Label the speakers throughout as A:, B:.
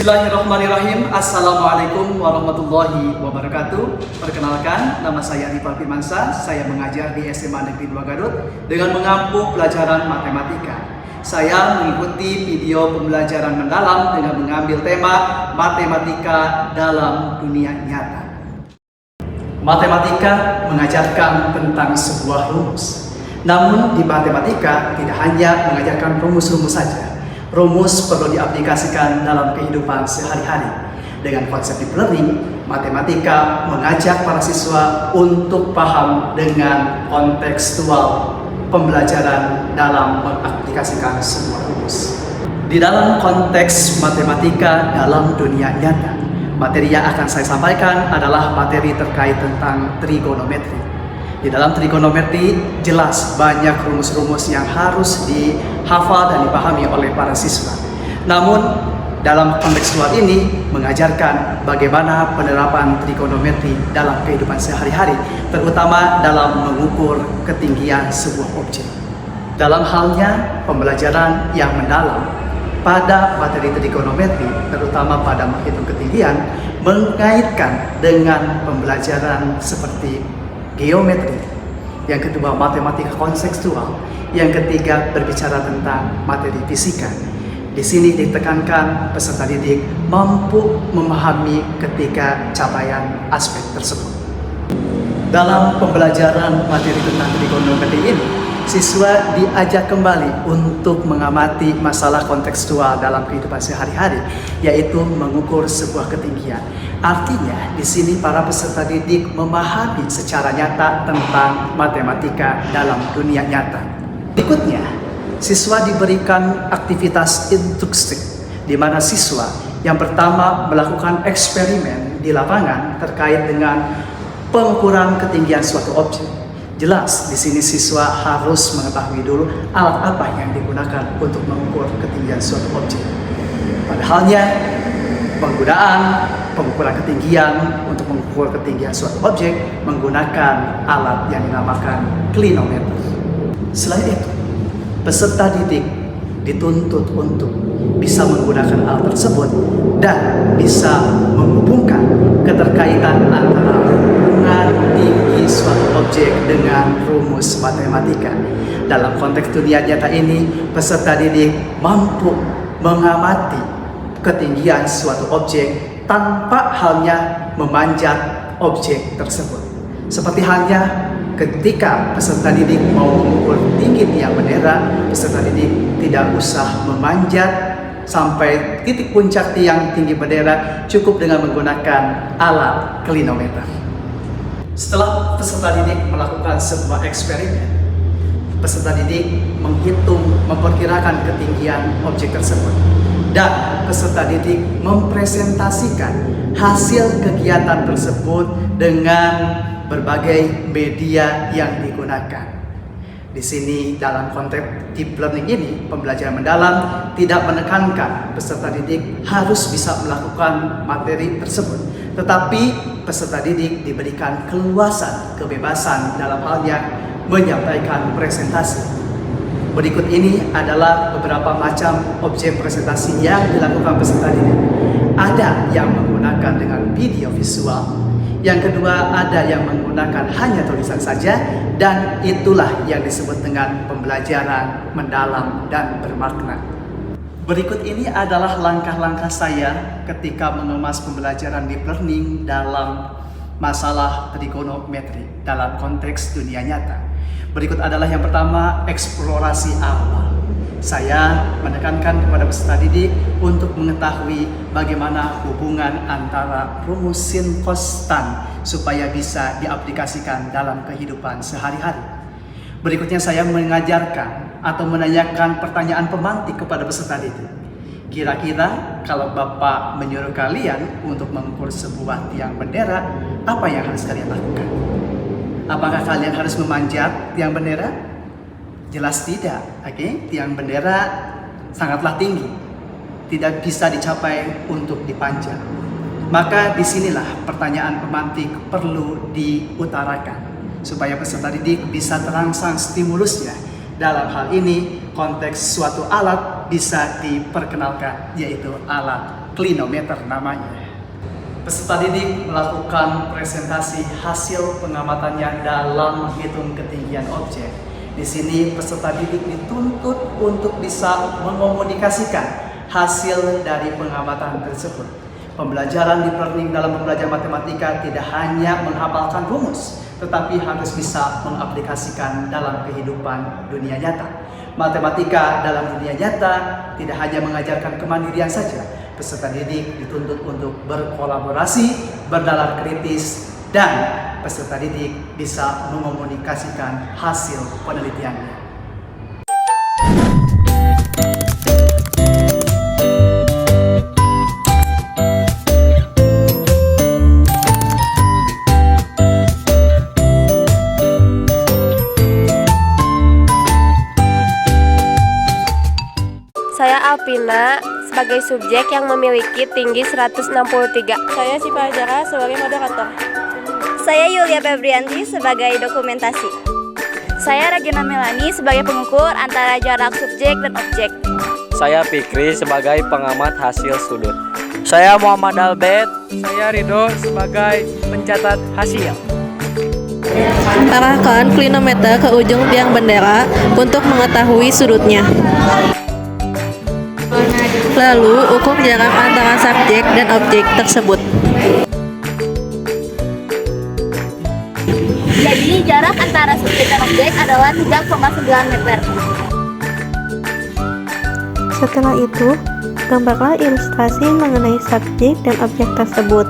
A: Bismillahirrahmanirrahim. Assalamualaikum warahmatullahi wabarakatuh. Perkenalkan, nama saya Rifal Firmansyah. Saya mengajar di SMA Negeri 2 Garut dengan mengampu pelajaran matematika. Saya mengikuti video pembelajaran mendalam dengan mengambil tema matematika dalam dunia nyata. Matematika mengajarkan tentang sebuah rumus. Namun di matematika tidak hanya mengajarkan rumus-rumus saja. Rumus perlu diaplikasikan dalam kehidupan sehari-hari. Dengan konsep deep learning, matematika mengajak para siswa untuk paham dengan kontekstual pembelajaran dalam mengaplikasikan sebuah rumus. Di dalam konteks matematika dalam dunia nyata, materi yang akan saya sampaikan adalah materi terkait tentang trigonometri. Di dalam trigonometri jelas banyak rumus-rumus yang harus dihafal dan dipahami oleh para siswa. Namun dalam kontekstual ini mengajarkan bagaimana penerapan trigonometri dalam kehidupan sehari-hari, terutama dalam mengukur ketinggian sebuah objek. Dalam halnya pembelajaran yang mendalam pada materi trigonometri, terutama pada menghitung ketinggian, mengaitkan dengan pembelajaran seperti geometri, yang kedua matematika kontekstual, yang ketiga berbicara tentang materi fisika. Di sini ditekankan peserta didik mampu memahami ketika capaian aspek tersebut. Dalam pembelajaran materi tentang trigonometri ini, siswa diajak kembali untuk mengamati masalah kontekstual dalam kehidupan sehari-hari, yaitu mengukur sebuah ketinggian. Artinya, di sini para peserta didik memahami secara nyata tentang matematika dalam dunia nyata. Berikutnya, siswa diberikan aktivitas instruksi, di mana siswa yang pertama melakukan eksperimen di lapangan terkait dengan pengukuran ketinggian suatu objek. Jelas, di sini siswa harus mengetahui dulu alat apa yang digunakan untuk mengukur ketinggian suatu objek. Padahalnya, penggunaan pengukuran ketinggian untuk mengukur ketinggian suatu objek menggunakan alat yang dinamakan klinometer. Selain itu, peserta didik dituntut untuk bisa menggunakan alat tersebut dan bisa menghubungkan keterkaitan antara hubungan tinggi suatu objek dengan rumus matematika. Dalam konteks dunia nyata ini, peserta didik mampu mengamati ketinggian suatu objek tanpa halnya memanjat objek tersebut. Seperti halnya ketika peserta didik mau mengukur tinggi tiang bendera, peserta didik tidak usah memanjat sampai titik puncak tiang tinggi bendera, cukup dengan menggunakan alat klinometer. Setelah peserta didik melakukan sebuah eksperimen, peserta didik memperkirakan ketinggian objek tersebut, dan peserta didik mempresentasikan hasil kegiatan tersebut dengan berbagai media yang digunakan. Di sini dalam konteks deep learning ini, pembelajaran mendalam tidak menekankan peserta didik harus bisa melakukan materi tersebut, tetapi peserta didik diberikan keluasan, kebebasan dalam halnya menyampaikan presentasi. Berikut ini adalah beberapa macam objek presentasi yang dilakukan peserta didik. Ada yang menggunakan dengan video visual, yang kedua ada yang menggunakan hanya tulisan saja, dan itulah yang disebut dengan pembelajaran mendalam dan bermakna. Berikut ini adalah langkah-langkah saya ketika mengemas pembelajaran deep learning dalam masalah trigonometri dalam konteks dunia nyata. Berikut adalah yang pertama, eksplorasi awal. Saya menekankan kepada peserta didik untuk mengetahui bagaimana hubungan antara rumus sin cos tan supaya bisa diaplikasikan dalam kehidupan sehari-hari. Berikutnya saya mengajarkan atau menanyakan pertanyaan pemantik kepada peserta didik. Kira-kira kalau Bapak menyuruh kalian untuk mengukur sebuah tiang bendera, apa yang harus kalian lakukan? Apakah kalian harus memanjat tiang bendera? Jelas tidak, oke? Tiang bendera sangatlah tinggi, tidak bisa dicapai untuk dipanjat. Maka disinilah pertanyaan pemantik perlu diutarakan supaya peserta didik bisa terangsang stimulusnya. Dalam hal ini, konteks suatu alat bisa diperkenalkan, yaitu alat klinometer namanya. Peserta didik melakukan presentasi hasil pengamatannya dalam menghitung ketinggian objek. Di sini peserta didik dituntut untuk bisa mengomunikasikan hasil dari pengamatan tersebut. Pembelajaran di learning dalam pembelajaran matematika tidak hanya menghafalkan rumus, tetapi harus bisa mengaplikasikan dalam kehidupan dunia nyata. Matematika dalam dunia nyata tidak hanya mengajarkan kemandirian saja. Peserta didik dituntut untuk berkolaborasi, bernalar kritis, dan peserta didik bisa mengomunikasikan hasil penelitiannya.
B: Saya Alpina sebagai subjek yang memiliki tinggi 163.
C: Saya Siva Ajara sebagai moderator.
D: Saya Yulia Febrianti sebagai dokumentasi.
C: Saya Regina Melani sebagai pengukur antara jarak subjek dan objek.
E: Saya Fikri sebagai pengamat hasil sudut. Saya Muhammad Albert. Saya Ridho sebagai pencatat hasil.
F: Arahkan klinometer ke ujung tiang bendera untuk mengetahui sudutnya. Lalu, ukur jarak antara subjek dan objek tersebut.
C: Jadi jarak antara subjek dan objek adalah 3,9 meter.
F: Setelah itu, gambarlah ilustrasi mengenai subjek dan objek tersebut.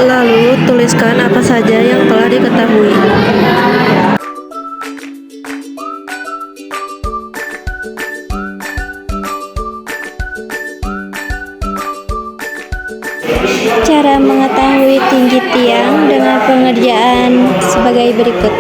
F: Lalu, tuliskan apa saja yang telah diketahui.
D: Cara mengetahui tinggi tiang dengan pengerjaan sebagai berikut.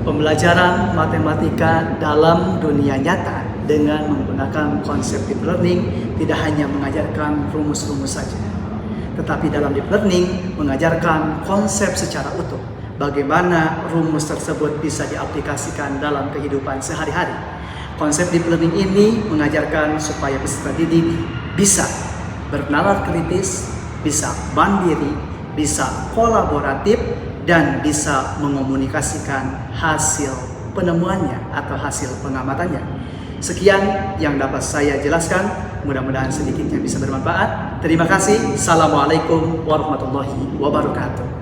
A: Pembelajaran matematika dalam dunia nyata dengan menggunakan konsep deep learning tidak hanya mengajarkan rumus-rumus saja, tetapi dalam deep learning mengajarkan konsep secara utuh. Bagaimana rumus tersebut bisa diaplikasikan dalam kehidupan sehari-hari. Konsep deep learning ini mengajarkan supaya peserta didik bisa bernalar kritis, bisa mandiri, bisa kolaboratif, dan bisa mengomunikasikan hasil penemuannya atau hasil pengamatannya. Sekian yang dapat saya jelaskan, mudah-mudahan sedikitnya bisa bermanfaat. Terima kasih. Assalamualaikum warahmatullahi wabarakatuh.